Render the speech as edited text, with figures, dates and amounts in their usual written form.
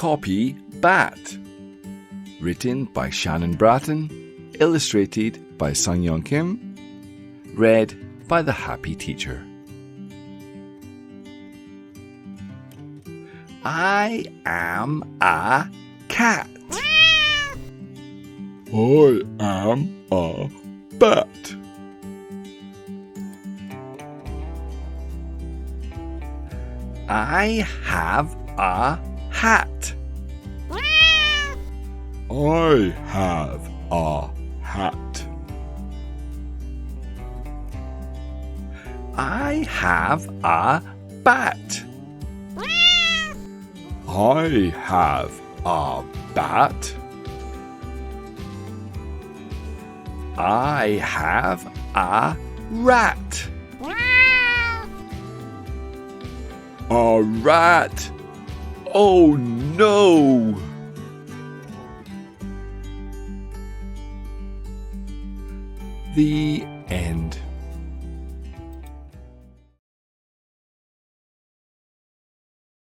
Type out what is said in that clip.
copy bat. Written by Shannon Bratton, illustrated by Sung-Young Kim, read by the Happy Teacher. I am a cat. I am a bat. I have a hat. I have a hat. I have a bat. I have a bat. I have a rat. A rat! Oh no! The end.